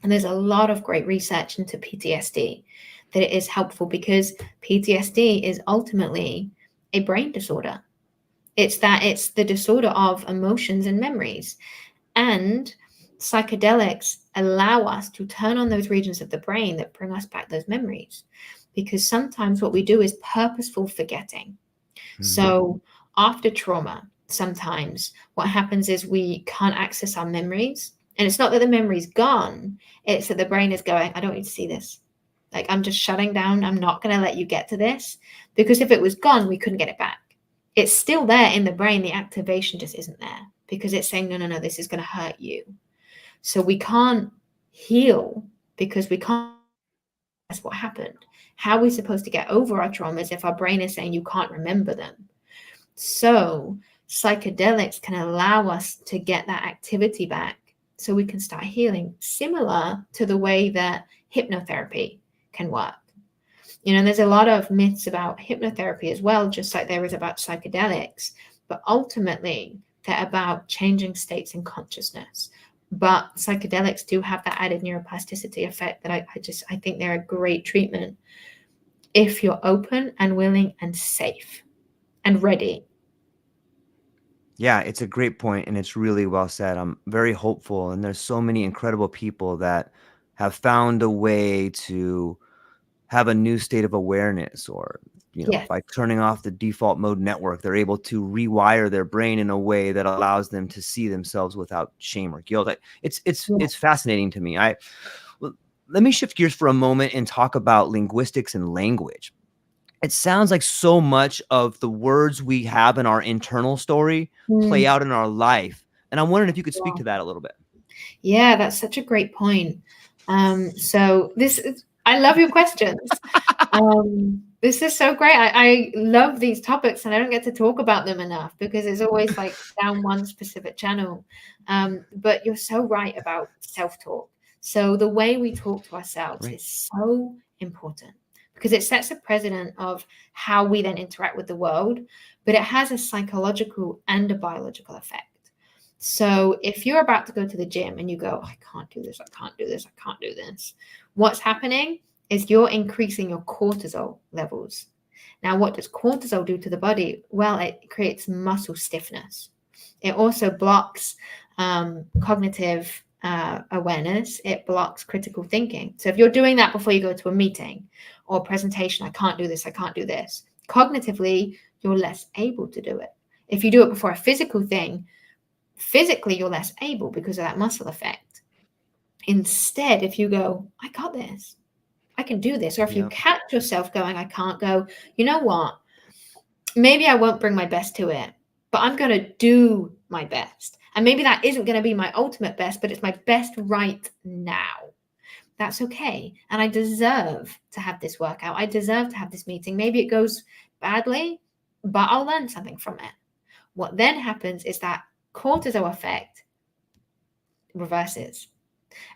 And there's a lot of great research into PTSD that it is helpful, because PTSD is ultimately a brain disorder. It's the disorder of emotions and memories. And psychedelics allow us to turn on those regions of the brain that bring us back those memories. Because sometimes what we do is purposeful forgetting. So after trauma, sometimes what happens is we can't access our memories. And it's not that the memory's gone, it's that the brain is going, I don't need to see this. Like, I'm just shutting down. I'm not going to let you get to this. Because if it was gone, we couldn't get it back. It's still there in the brain. The activation just isn't there because it's saying, no, this is going to hurt you. So we can't heal because we can't. That's what happened. How are we supposed to get over our traumas if our brain is saying you can't remember them? So psychedelics can allow us to get that activity back so we can start healing, similar to the way that hypnotherapy can work. There's a lot of myths about hypnotherapy as well, just like there is about psychedelics, but ultimately they're about changing states in consciousness. But psychedelics do have that added neuroplasticity effect that I think they're a great treatment if you're open and willing and safe and ready. Yeah, it's a great point, and it's really well said. I'm very hopeful, and there's so many incredible people that have found a way to have a new state of awareness, or Yes. by turning off the default mode network, they're able to rewire their brain in a way that allows them to see themselves without shame or guilt. It's fascinating to me. Let me shift gears for a moment and talk about linguistics and language. It sounds like so much of the words we have in our internal story play out in our life. And I'm wondering if you could speak to that a little bit. Yeah, that's such a great point. So I love your questions. This is so great. I love these topics, and I don't get to talk about them enough because it's always like down one specific channel. But you're so right about self-talk. So the way we talk to ourselves is so important because it sets a precedent of how we then interact with the world, but it has a psychological and a biological effect. So if you're about to go to the gym and you go, I can't do this, I can't do this, I can't do this, what's happening is you're increasing your cortisol levels. Now, what does cortisol do to the body? Well, it creates muscle stiffness. It also blocks cognitive awareness. It blocks critical thinking. So if you're doing that before you go to a meeting or presentation, I can't do this, I can't do this, cognitively, you're less able to do it. If you do it before a physical thing, physically, you're less able because of that muscle effect. Instead, if you go, I got this, I can do this. Or if you catch yourself going, I can't, go, you know what? Maybe I won't bring my best to it, but I'm going to do my best. And maybe that isn't going to be my ultimate best, but it's my best right now. That's okay. And I deserve to have this workout. I deserve to have this meeting. Maybe it goes badly, but I'll learn something from it. What then happens is that cortisol effect reverses,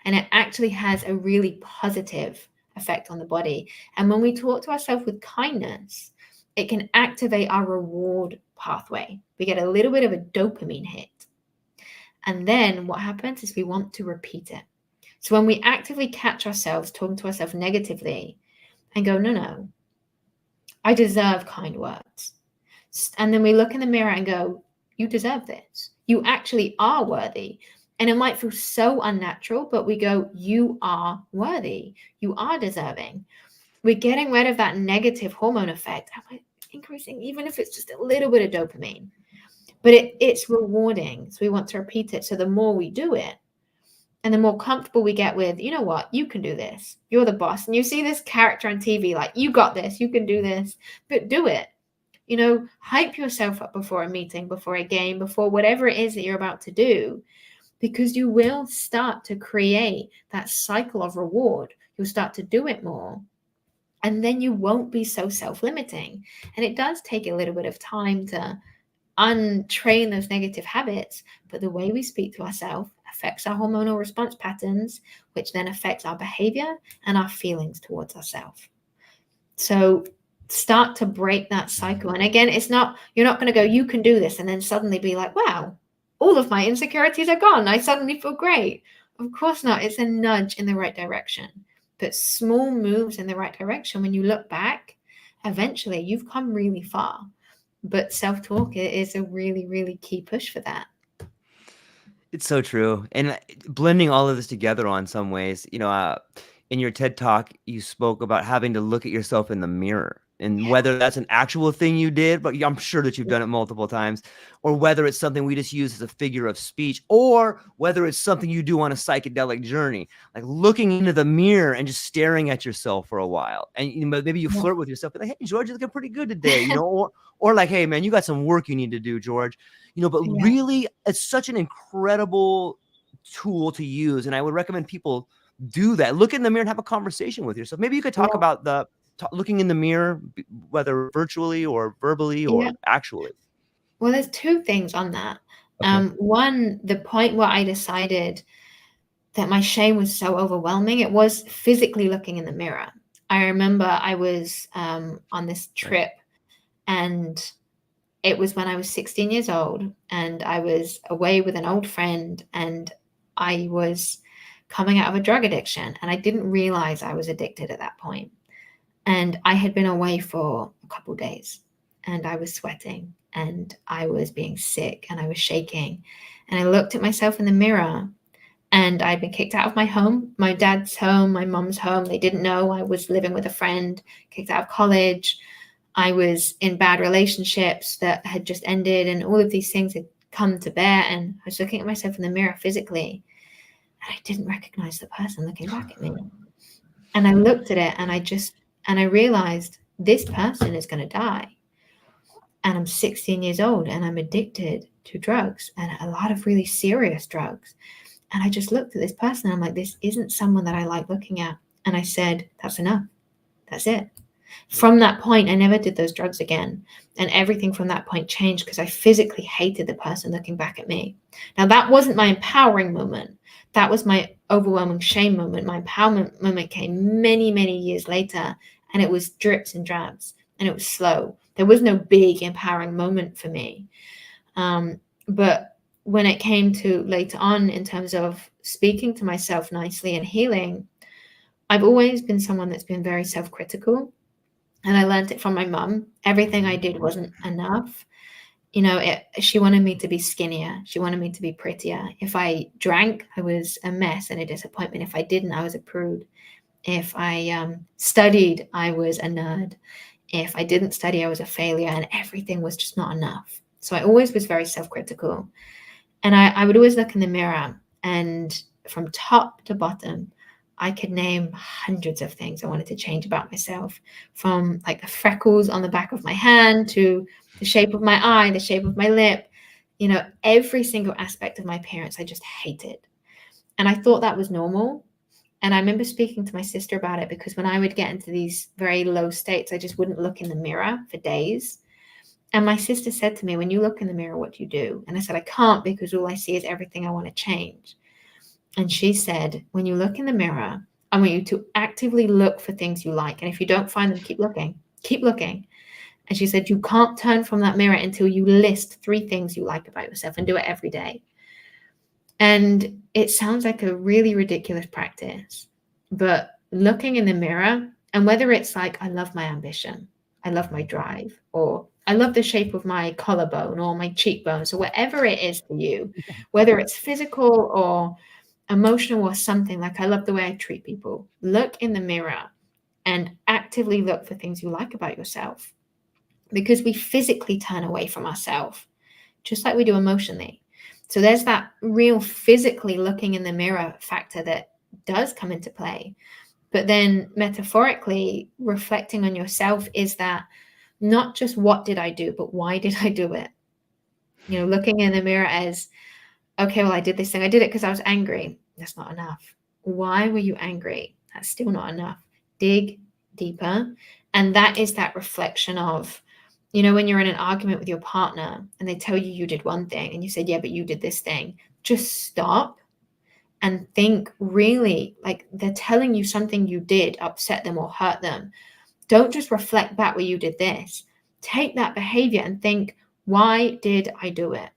and it actually has a really positive effect on the body. And when we talk to ourselves with kindness, it can activate our reward pathway. We get a little bit of a dopamine hit. And then what happens is we want to repeat it. So when we actively catch ourselves talking to ourselves negatively and go, no, I deserve kind words. And then we look in the mirror and go, you deserve this. You actually are worthy. And it might feel so unnatural, but we go, you are worthy. You are deserving. We're getting rid of that negative hormone effect. And we're increasing, even if it's just a little bit of dopamine. But it's rewarding. So we want to repeat it. So the more we do it, and the more comfortable we get with, you know what, you can do this. You're the boss. And you see this character on TV, like, you got this, you can do this, but do it. Hype yourself up before a meeting, before a game, before whatever it is that you're about to do, because you will start to create that cycle of reward. You'll start to do it more. And then you won't be so self-limiting. And it does take a little bit of time to untrain those negative habits, but the way we speak to ourselves affects our hormonal response patterns, which then affects our behavior and our feelings towards ourselves. So start to break that cycle. And again, you're not going to go, you can do this, and then suddenly be like, wow, all of my insecurities are gone. I suddenly feel great. Of course not. It's a nudge in the right direction. But small moves in the right direction, when you look back, eventually you've come really far. But self-talk is a really, really key push for that. It's so true. And blending all of this together on some ways, in your TED Talk, you spoke about having to look at yourself in the mirror, and whether that's an actual thing you did, but I'm sure that you've done it multiple times, or whether it's something we just use as a figure of speech, or whether it's something you do on a psychedelic journey, like looking into the mirror and just staring at yourself for a while. And maybe you flirt with yourself, like, hey, George, you're looking pretty good today, or like, hey, man, you got some work you need to do, George. But really, it's such an incredible tool to use. And I would recommend people do that. Look in the mirror and have a conversation with yourself. Maybe you could talk looking in the mirror, whether virtually or verbally Yeah. or actually? Well, there's two things on that. Okay. One, the point where I decided that my shame was so overwhelming, it was physically looking in the mirror. I remember I was on this Right. trip, and it was when I was 16 years old, and I was away with an old friend, and I was coming out of a drug addiction, and I didn't realize I was addicted at that point. And I had been away for a couple days, and I was sweating, and I was being sick, and I was shaking. And I looked at myself in the mirror, and I'd been kicked out of my home, my dad's home, my mom's home. They didn't know I was living with a friend, kicked out of college. I was in bad relationships that had just ended, and all of these things had come to bear. And I was looking at myself in the mirror physically, and I didn't recognize the person looking back at me. And I looked at it, and I realized this person is going to die. And I'm 16 years old, and I'm addicted to drugs, and a lot of really serious drugs. And I just looked at this person, and I'm like, this isn't someone that I like looking at. And I said, that's enough. That's it. From that point, I never did those drugs again. And everything from that point changed because I physically hated the person looking back at me. Now, that wasn't my empowering moment. That was my overwhelming shame moment. My empowerment moment came many, many years later, and it was drips and drabs, and it was slow. There was no big empowering moment for me. But when it came to later on, in terms of speaking to myself nicely and healing, I've always been someone that's been very self-critical. And I learned it from my mum. Everything I did wasn't enough. She wanted me to be skinnier. She wanted me to be prettier. If I drank, I was a mess and a disappointment. If I didn't, I was a prude. If I studied, I was a nerd. If I didn't study, I was a failure, and everything was just not enough. So I always was very self-critical. And I would always look in the mirror, and from top to bottom, I could name hundreds of things I wanted to change about myself, from like the freckles on the back of my hand to the shape of my eye, the shape of my lip, every single aspect of my appearance I just hated. And I thought that was normal. And I remember speaking to my sister about it, because when I would get into these very low states, I just wouldn't look in the mirror for days. And my sister said to me, when you look in the mirror, what do you do? And I said, I can't, because all I see is everything I want to change. And she said, when you look in the mirror, I want you to actively look for things you like. And if you don't find them, keep looking. Keep looking. And she said, you can't turn from that mirror until you list 3 things you like about yourself, and do it every day. And it sounds like a really ridiculous practice, but looking in the mirror, and whether it's like, I love my ambition, I love my drive, or I love the shape of my collarbone or my cheekbones, or whatever it is for you, whether it's physical or emotional or something, like I love the way I treat people. Look in the mirror and actively look for things you like about yourself, because we physically turn away from ourselves just like we do emotionally. So there's that real physically looking in the mirror factor that does come into play. But then metaphorically, reflecting on yourself is that not just what did I do, but why did I do it? Looking in the mirror as, okay, well, I did this thing. I did it because I was angry. That's not enough. Why were you angry? That's still not enough. Dig deeper. And that is that reflection of, when you're in an argument with your partner and they tell you did one thing and you said, yeah, but you did this thing. Just stop and think, really, like, they're telling you something you did upset them or hurt them. Don't just reflect back where you did this. Take that behavior and think, why did I do it?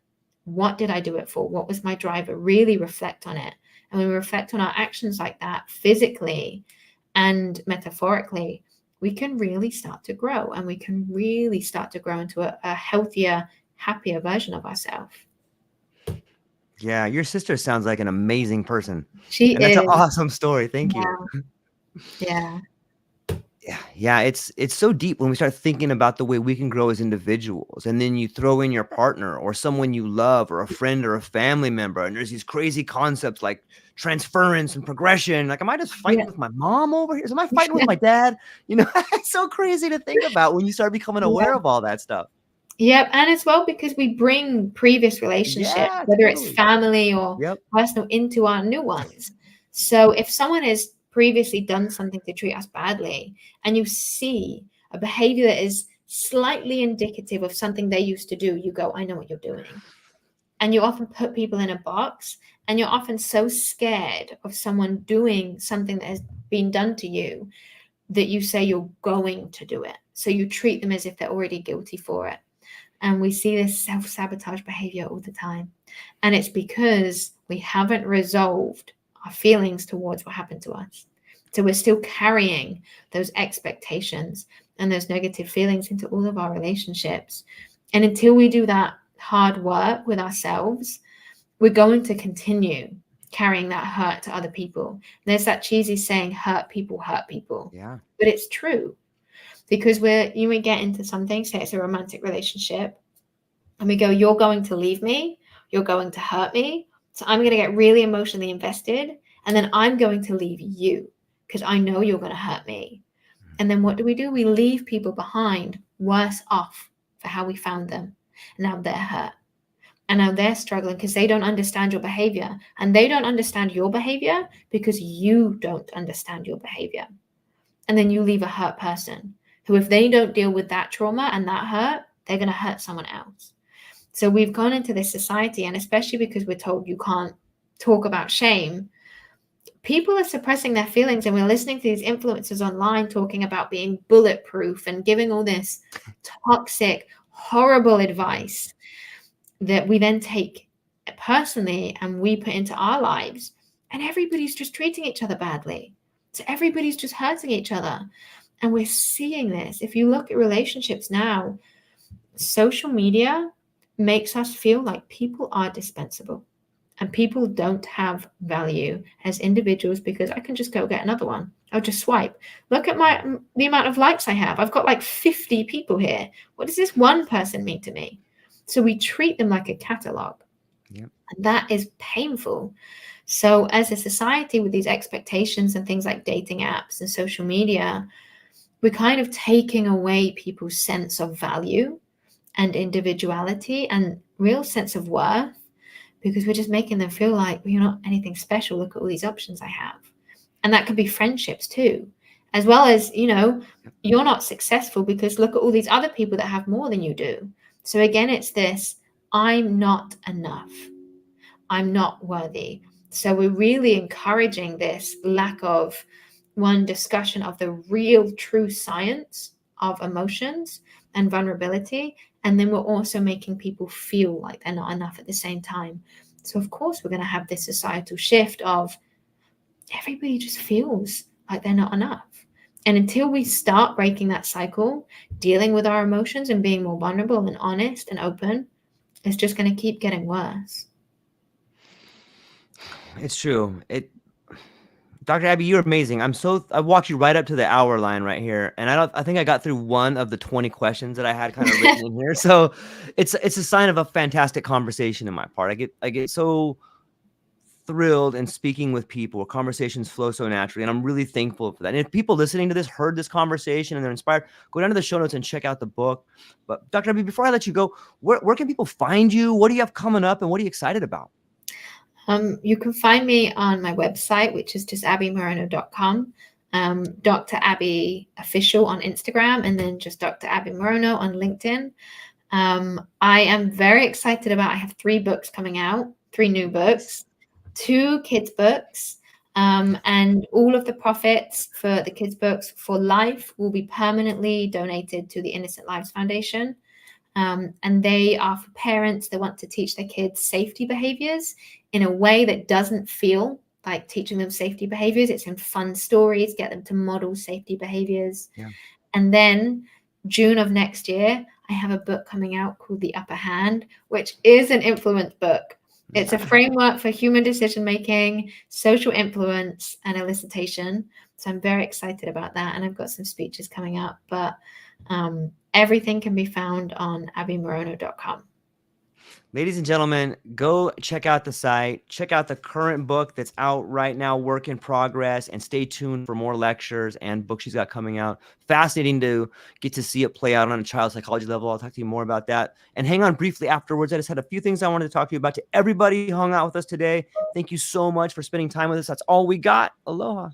What did I do it for? What was my driver? Really reflect on it. And when we reflect on our actions like that, physically and metaphorically, we can really start to grow, and we can really start to grow into a healthier, happier version of ourselves. Yeah, your sister sounds like an amazing person. She And that's an is. awesome story. Thank you. Yeah. Yeah, it's so deep when we start thinking about the way we can grow as individuals, and then you throw in your partner or someone you love or a friend or a family member, and there's these crazy concepts like transference and progression. Like, am I just fighting with my mom over here? Am I fighting with my dad? It's so crazy to think about when you start becoming aware of all that stuff. Yep. And as well, because we bring previous relationships, whether it's family or personal, into our new ones. So if someone is previously done something to treat us badly, and you see a behavior that is slightly indicative of something they used to do, you go, I know what you're doing. And you often put people in a box, and you're often so scared of someone doing something that has been done to you that you say you're going to do it. So you treat them as if they're already guilty for it. And we see this self-sabotage behavior all the time. And it's because we haven't resolved our feelings towards what happened to us. So we're still carrying those expectations and those negative feelings into all of our relationships. And until we do that hard work with ourselves, we're going to continue carrying that hurt to other people. There's that cheesy saying, hurt people hurt people. Yeah. But it's true. Because you may get into something, say it's a romantic relationship, and we go, you're going to leave me, you're going to hurt me, so I'm going to get really emotionally invested, and then I'm going to leave you because I know you're going to hurt me. And then what do? We leave people behind worse off for how we found them. And now they're hurt. And now they're struggling because they don't understand your behavior. And they don't understand your behavior because you don't understand your behavior. And then you leave a hurt person who, if they don't deal with that trauma and that hurt, they're going to hurt someone else. So we've gone into this society, and especially because we're told you can't talk about shame, people are suppressing their feelings, and we're listening to these influencers online talking about being bulletproof and giving all this toxic, horrible advice that we then take personally and we put into our lives, and everybody's just treating each other badly. So everybody's just hurting each other. And we're seeing this. If you look at relationships now, social media makes us feel like people are dispensable and people don't have value as individuals because I can just go get another one. I'll just swipe. Look at the amount of likes I have. I've got like 50 people here. What does this one person mean to me? So we treat them like a catalog. Yep. And that is painful. So as a society with these expectations and things like dating apps and social media, we're kind of taking away people's sense of value and individuality and real sense of worth, because we're just making them feel like, well, you're not anything special. Look at all these options I have. And that could be friendships too, as well as, you're not successful because look at all these other people that have more than you do. So again, it's this, I'm not enough. I'm not worthy. So we're really encouraging this lack of discussion of the real true science of emotions and vulnerability. And then we're also making people feel like they're not enough at the same time. So of course, we're going to have this societal shift of everybody just feels like they're not enough. And until we start breaking that cycle, dealing with our emotions and being more vulnerable and honest and open, it's just going to keep getting worse. It's true. Dr. Abbie, you're amazing. I walked you right up to the hour line right here, and I think I got through one of the 20 questions that I had kind of written in here. So it's a sign of a fantastic conversation in my part. I get so thrilled in speaking with people where conversations flow so naturally, and I'm really thankful for that. And if people listening to this heard this conversation and they're inspired, go down to the show notes and check out the book. But Dr. Abbie, before I let you go, where can people find you? What do you have coming up, and what are you excited about? You can find me on my website, which is just abbieMaroño.com, Dr. Abbie Official on Instagram, and then just Dr. Abbie Maroño on LinkedIn. I am very excited I have 3 books coming out, 3 new books, 2 kids books, and all of the profits for the kids books for life will be permanently donated to the Innocent Lives Foundation. And they are for parents that want to teach their kids safety behaviors in a way that doesn't feel like teaching them safety behaviors. It's in fun stories, get them to model safety behaviors. Yeah. And then June of next year, I have a book coming out called The Upper Hand, which is an influence book. It's a framework for human decision-making, social influence, and elicitation. So I'm very excited about that. And I've got some speeches coming up, but everything can be found on abbieMaroño.com. Ladies and gentlemen, go check out the site, check out the current book that's out right now, work in progress, and stay tuned for more lectures and books she's got coming out. Fascinating to get to see it play out on a child psychology level. I'll talk to you more about that. And hang on briefly afterwards. I just had a few things I wanted to talk to you about. To everybody who hung out with us today, thank you so much for spending time with us. That's all we got. Aloha.